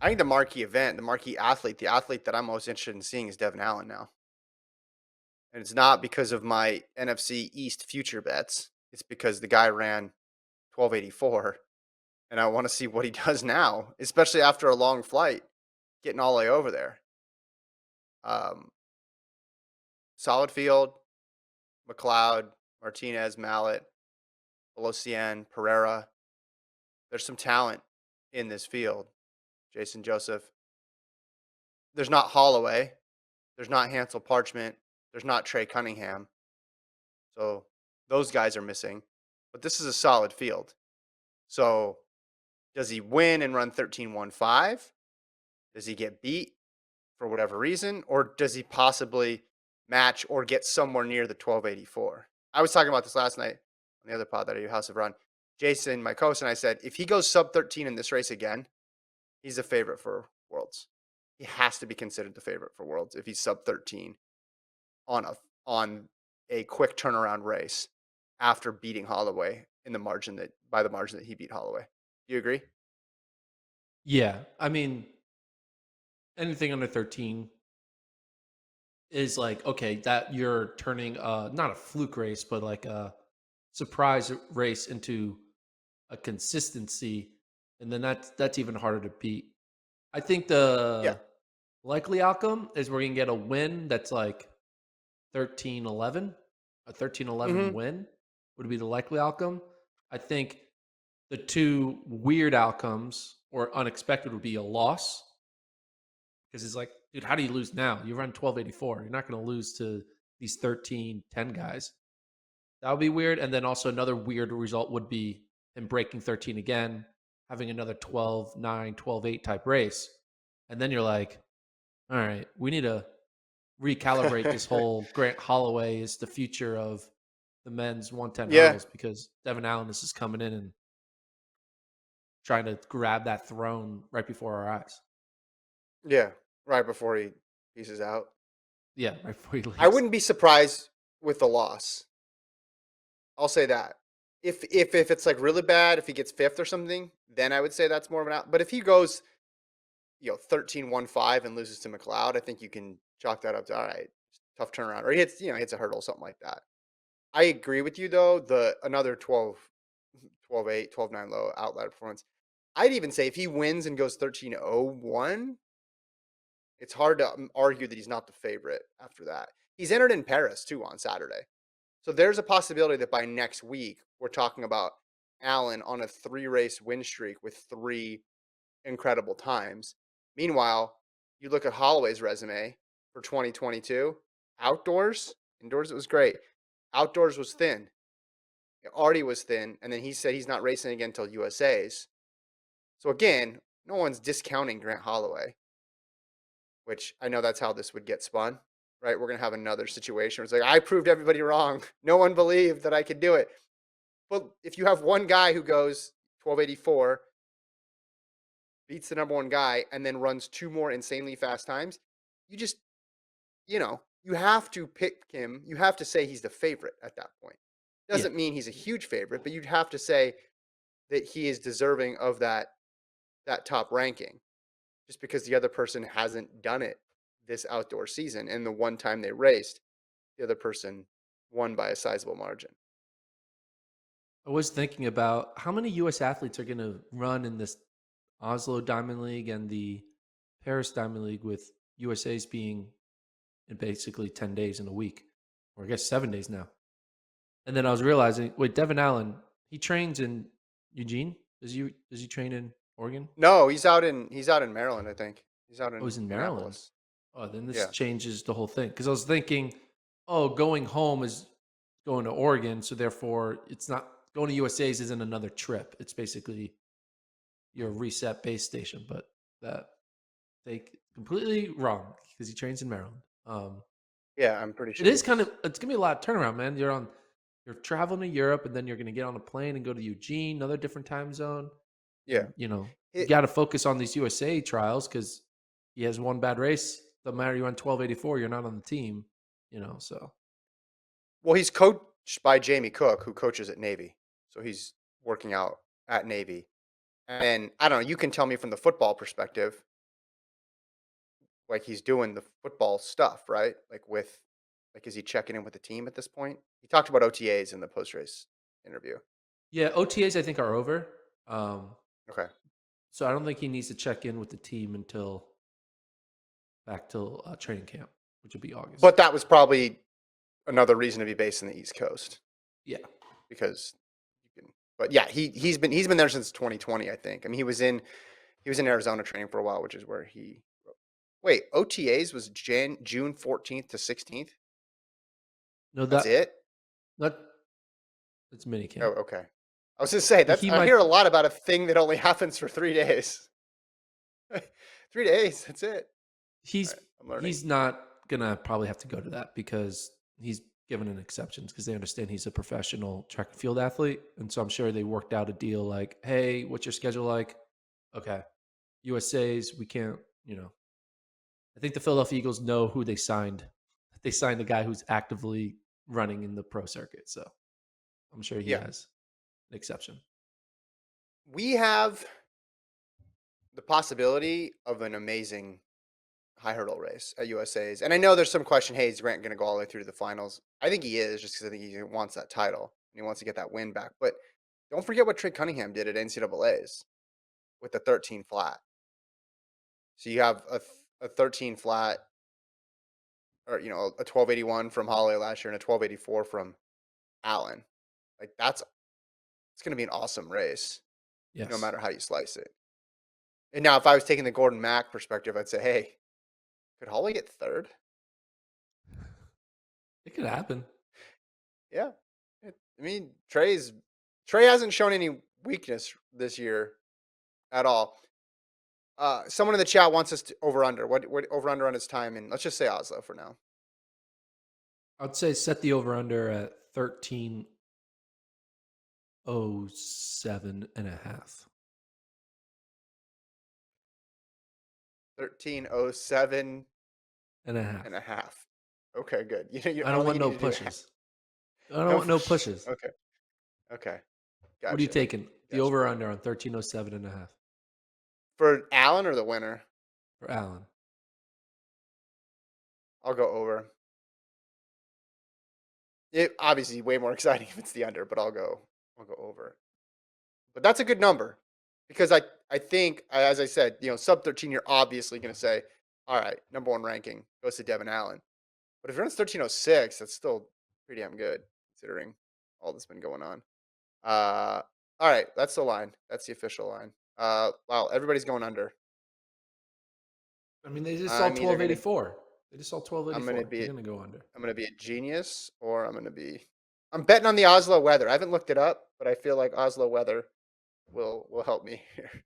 I think the marquee event, the marquee athlete, the athlete that I'm most interested in seeing is Devon Allen now. And it's not because of my NFC East future bets. It's because the guy ran 1284 and I want to see what he does now, especially after a long flight, getting all the way over there. Um, Solid field, McLeod, Martinez, Mallet, Velocian, Pereira. There's some talent in this field. Jason Joseph. There's not Holloway. There's not Hansel Parchment. There's not Trey Cunningham. So those guys are missing. But this is a solid field. So does he win and run 13-1-5? Does he get beat for whatever reason? Or does he possibly match or get somewhere near the 1284? I was talking about this last night on the other pod that I do, House of Run. Jason, my co-host, and I said, if he goes sub 13 in this race again, he's a favorite for Worlds. He has to be considered the favorite for Worlds if he's sub 13 on a quick turnaround race after beating Holloway in the margin that by the margin that he beat Holloway. Do you agree? Yeah, I mean, anything under 13 is like, okay, that you're turning not a fluke race, but like a surprise race into a consistency, and then that's even harder to beat. I think Yeah. the likely outcome is we're gonna get a win that's like 13-11. A 13-11 Mm-hmm. win would be the likely outcome. I think the two weird outcomes or unexpected would be a loss, because it's like, dude, how do you lose now? You run 1284. You're not going to lose to these 13-10 guys. That would be weird. And then also another weird result would be him breaking 13 again, having another 12-9, 12-8 type race. And then you're like, all right, we need to recalibrate this whole Grant Holloway is the future of the men's 110 Yeah. hurdles, because Devon Allen is just coming in and trying to grab that throne right before our eyes. Yeah. Right before he pieces out. Yeah, right before he I leaves. wouldn't be surprised with the loss. I'll say that. If it's like really bad, if he gets fifth or something, then I would say that's more of an out. But if he goes, 13-1-5 and loses to McLeod, I think you can chalk that up to all right, tough turnaround. Or he hits a hurdle, something like that. I agree with you though. The another 12-8, 12-9 low outlier performance. I'd even say if he wins and goes 13-0-1, it's hard to argue that he's not the favorite after that. He's entered in Paris too on Saturday. So there's a possibility that by next week, we're talking about Allen on a 3-race win streak with 3 incredible times. Meanwhile, you look at Holloway's resume for 2022, outdoors, indoors, it was great. Outdoors was thin. It already was thin. And then he said he's not racing again until USA's. So again, no one's discounting Grant Holloway, which I know that's how this would get spun, right? We're going to have another situation where it's like, I proved everybody wrong. No one believed that I could do it. But if you have one guy who goes 1284, beats the number one guy, and then runs 2 more insanely fast times, you just, you have to pick him. You have to say he's the favorite at that point. Yeah. Doesn't mean he's a huge favorite, but you'd have to say that he is deserving of that top ranking just because the other person hasn't done it this outdoor season. And the one time they raced, the other person won by a sizable margin. I was thinking about how many US athletes are going to run in this Oslo Diamond League and the Paris Diamond League, with USA's being in basically 10 days in a week, or I guess 7 days now. And then I was realizing, wait, Devon Allen, he trains in Eugene? Does he train in Oregon? No, he's out in Maryland, I think. He's out Oh, in he's in Maryland. Annapolis. Oh, then this Yeah. changes the whole thing. Because I was thinking, oh, going home is going to Oregon, so therefore it's not going to USA's isn't another trip. It's basically your reset base station. But that they completely wrong, because he trains in Maryland. Yeah, I'm pretty It sure is he's. it's gonna be a lot of turnaround, man. You're traveling to Europe, and then you're gonna get on a plane and go to Eugene, another different time zone. Yeah. And you It, got to focus on these USA trials, because he has one bad race. No matter you run 1284, you're not on the team. So well, he's coached by Jamie Cook, who coaches at Navy. So he's working out at Navy. And I don't know, you can tell me from the football perspective, like he's doing the football stuff, right? Like, is he checking in with the team at this point? He talked about OTAs in the post race interview. Yeah, OTAs I think are over. Um, Okay. so I don't think he needs to check in with the team until back till training camp, which will be August. But that was probably another reason to be based in the East Coast Yeah. because you can. But yeah, he's been there since 2020, I think. I mean, he was in Arizona training for a while, which is where he. Wait, OTAs was June 14th to 16th. No, That's it. that that's mini Oh, camp. okay. I was just say that's. He I might hear a lot about a thing that only happens for 3 days. 3 days. That's it. All he's right, I'm learning. he's not gonna probably have to go to that because he's given an exceptions because they understand he's a professional track and field athlete, and so I'm sure they worked out a deal like, hey, what's your schedule like? Okay, USA's we can't, I think the Philadelphia Eagles know who they signed. They signed the guy who's actively running in the pro circuit, so I'm sure he Yeah, has an exception. we have the possibility of an amazing high hurdle race at USA's, and I know there's some question. Hey, is Grant going to go all the way through to the finals? I think he is, just because I think he wants that title and he wants to get that win back. But don't forget what Trey Cunningham did at NCAA's with the 13 flat. So you have a 13 flat, or a 1281 from Holloway last year and a 1284 from Allen. Like it's going to be an awesome race, no Yes, matter how you slice it. And now, if I was taking the Gordon Mack perspective, I'd say, hey, could Holloway get third? it could happen. Yeah. I mean, Trey hasn't shown any weakness this year at all. Someone in the chat wants us to over under. What over under on his time? And let's just say Oslo for now. I'd say set the over under at 13:07 and a half 13:07 and a half. and a half. Okay, good. I I don't don't think want you no need to do that. pushes. I don't No want no push. pushes. Okay. Okay. What are you Gotcha. taking? The Gotcha. over under on 13:07 and a half For Allen or the winner, for Allen. I'll go over. It obviously way more exciting if it's the under, but I'll go over. But that's a good number because I think, as I said, sub 13, you're obviously going to say, all right, number one ranking goes to Devon Allen. But if you're on 1306, that's still pretty damn good considering all that's been going on. Uh, all right, that's the line. That's the official line. Wow, everybody's going under. I mean, they just saw I'm either gonna 1284. They just saw I'm gonna 1284. They're be gonna go under. I'm gonna be a genius, or I'm betting on the Oslo weather. I haven't looked it up, but I feel like Oslo weather will help me here.